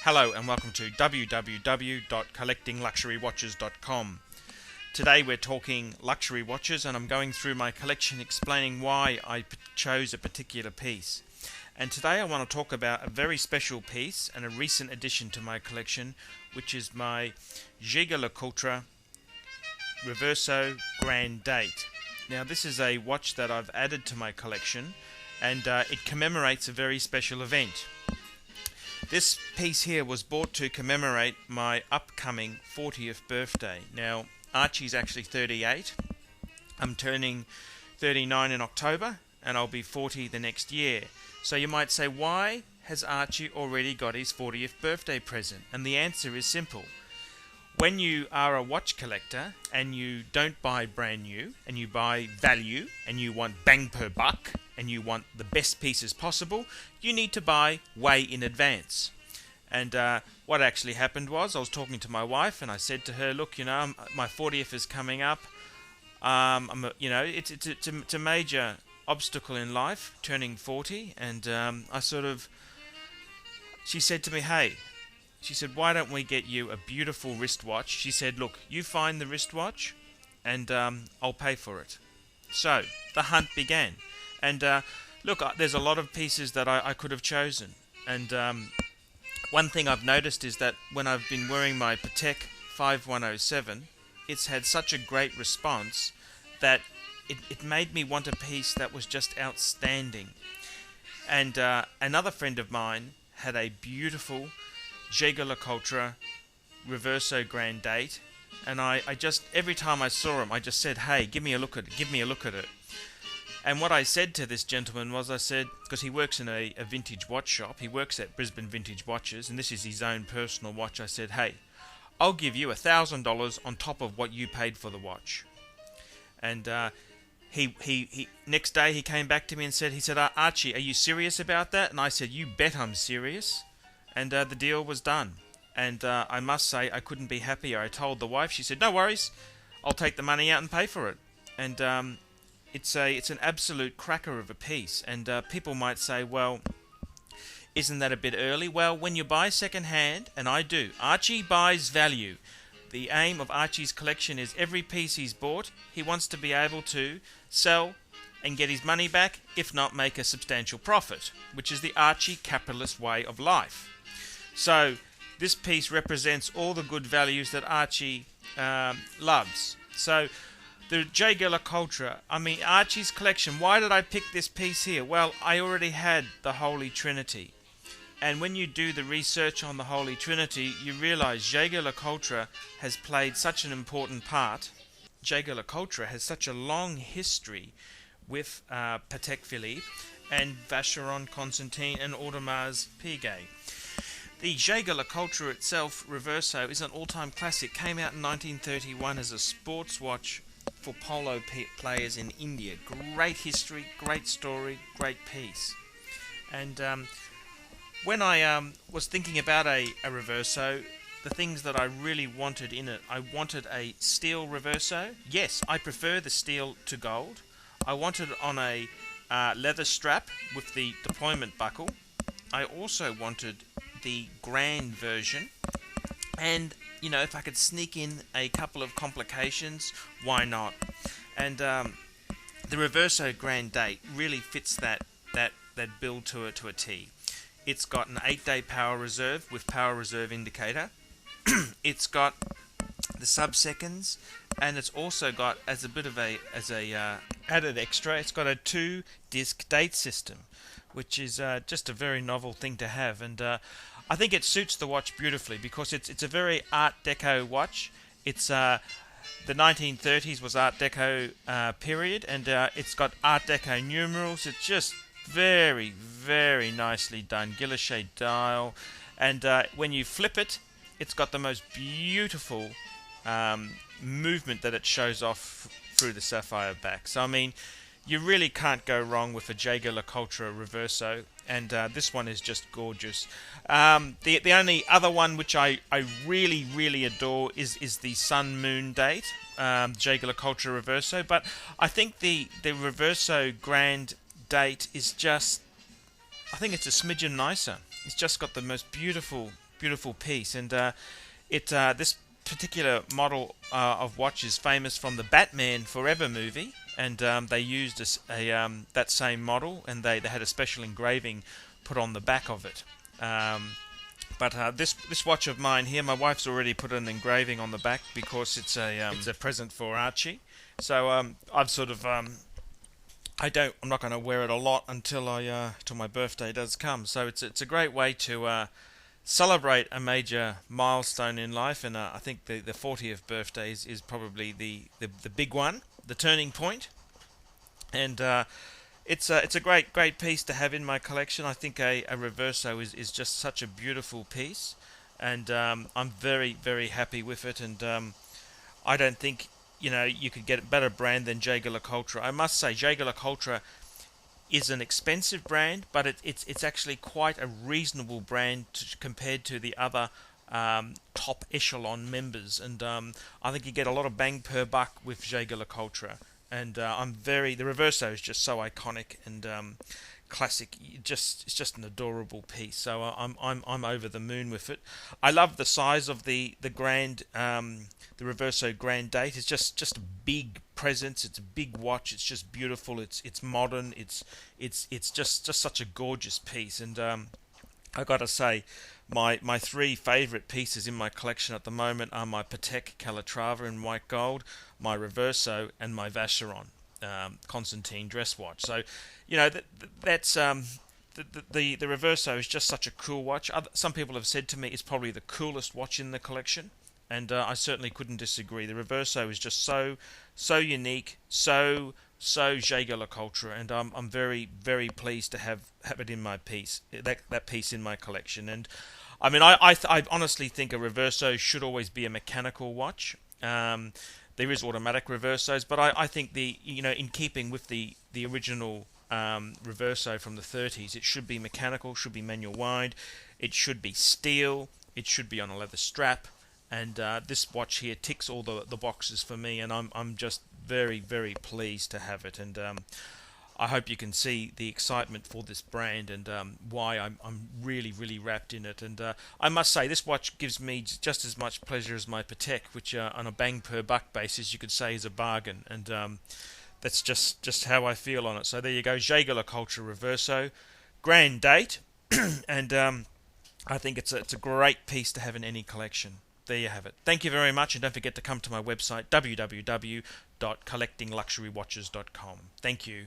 Hello and welcome to www.collectingluxurywatches.com. Today we're talking luxury watches and I'm going through my collection explaining why I chose a particular piece. And today I want to talk about a very special piece and a recent addition to my collection, which is my Jaeger-LeCoultre Reverso Grand Date. Now this is a watch that I've added to my collection and it commemorates a very special event. This piece here was bought to commemorate my upcoming 40th birthday. Now, Archie's actually 38. I'm turning 39 in October, and I'll be 40 the next year. So you might say, why has Archie already got his 40th birthday present? And the answer is simple. When you are a watch collector and you don't buy brand new and you buy value and you want bang per buck and you want the best pieces possible, you need to buy way in advance. And what actually happened was I was talking to my wife and I said to her, look, my 40th is coming up. It's a major obstacle in life, turning 40. And she said to me, hey, she said, why don't we get you a beautiful wristwatch? She said, look, you find the wristwatch and I'll pay for it. So the hunt began. And there's a lot of pieces that I could have chosen. And one thing I've noticed is that when I've been wearing my Patek 5107, it's had such a great response that it made me want a piece that was just outstanding. And another friend of mine had a beautiful Jaeger-LeCoultre Reverso Grand Date, and I just, every time I saw him, I just said, hey, give me a look at it. And what I said to this gentleman was, I said, because he works in a vintage watch shop, he works at Brisbane Vintage Watches, and this is his own personal watch, I said, hey, I'll give you $1,000 on top of what you paid for the watch. And he next day he came back to me and said, Archie, are you serious about that? And I said, you bet I'm serious. And the deal was done. And I must say, I couldn't be happier. I told the wife, she said, no worries, I'll take the money out and pay for it. And it's an absolute cracker of a piece. And people might say, well, isn't that a bit early? Well, when you buy second hand, and I do, Archie buys value. The aim of Archie's collection is every piece he's bought, he wants to be able to sell and get his money back, if not make a substantial profit, which is the Archie capitalist way of life. So this piece represents all the good values that Archie loves. So the Jaeger-LeCoultre, Archie's collection, why did I pick this piece here? Well, I already had the Holy Trinity. And when you do the research on the Holy Trinity, you realize Jaeger-LeCoultre has played such an important part. Jaeger-LeCoultre has such a long history with Patek Philippe and Vacheron Constantin and Audemars Piguet. The Jaeger-LeCoultre itself, Reverso, is an all-time classic. Came out in 1931 as a sports watch for polo players in India. Great history, great story, great piece. And when I was thinking about a Reverso, the things that I really wanted in it, I wanted a steel Reverso. Yes, I prefer the steel to gold. I wanted it on a leather strap with the deployment buckle. I also wanted the grand version, and if I could sneak in a couple of complications, why not? And the Reverso Grand Date really fits that build to a T. It's got an 8-day power reserve with power reserve indicator. It's got the sub-seconds, and it's also got, as a added extra, it's got a 2-disc date system, which is just a very novel thing to have. And I think it suits the watch beautifully because it's a very Art Deco watch. It's the 1930s was Art Deco period, and it's got Art Deco numerals. It's just very, very nicely done. Guilloche dial, and when you flip it, it's got the most beautiful movement that it shows off through the sapphire back. So you really can't go wrong with a Jaeger-LeCoultre Reverso, and this one is just gorgeous. The only other one which I really, really adore is the Sun Moon Date, Jaeger-LeCoultre Reverso, but I think the Reverso Grand Date is just, I think it's a smidgen nicer. It's just got the most beautiful beautiful piece, and it this particular model of watch is famous from the Batman Forever movie, and they used that same model, and they had a special engraving put on the back of it. But this watch of mine here, my wife's already put an engraving on the back because it's a present for Archie. So I've sort of I'm not going to wear it a lot until till my birthday does come. So it's a great way to celebrate a major milestone in life, and I think the 40th birthday is probably the big one, the turning point. And it's a great piece to have in my collection. I think a Reverso is just such a beautiful piece, and I'm very, very happy with it. And I don't think you could get a better brand than Jaeger-LeCoultre. I must say, Jaeger-LeCoultre is an expensive brand, but it's actually quite a reasonable brand compared to the other top echelon members. And I think you get a lot of bang per buck with Jaeger-LeCoultre. And the Reverso is just so iconic and classic. It's just an adorable piece. So I'm over the moon with it. I love the size of the the Reverso Grand Date. It's just a big presence. It's a big watch. It's just beautiful. It's modern. It's just such a gorgeous piece. And I gotta say, my three favourite pieces in my collection at the moment are my Patek Calatrava in white gold, my Reverso, and my Vacheron Constantine dress watch. So, that's the Reverso is just such a cool watch. Some people have said to me it's probably the coolest watch in the collection, and I certainly couldn't disagree. The Reverso is just so unique, so Jaeger-LeCoultre, and I'm very, very pleased to have it in my piece, that piece in my collection. And I mean, I honestly think a Reverso should always be a mechanical watch. There is automatic Reversos, but I think in keeping with the original Reverso from the 30s, it should be mechanical, should be manual wind, it should be steel, it should be on a leather strap, and this watch here ticks all the boxes for me, and I'm just very, very pleased to have it. And I hope you can see the excitement for this brand and why I'm really, really wrapped in it. And I must say, this watch gives me just as much pleasure as my Patek, which on a bang per buck basis you could say is a bargain. And that's just how I feel on it. So there you go, Jaeger-LeCoultre Reverso Grand Date, and I think it's a great piece to have in any collection. There you have it. Thank you very much, and don't forget to come to my website, www.collectingluxurywatches.com. Thank you.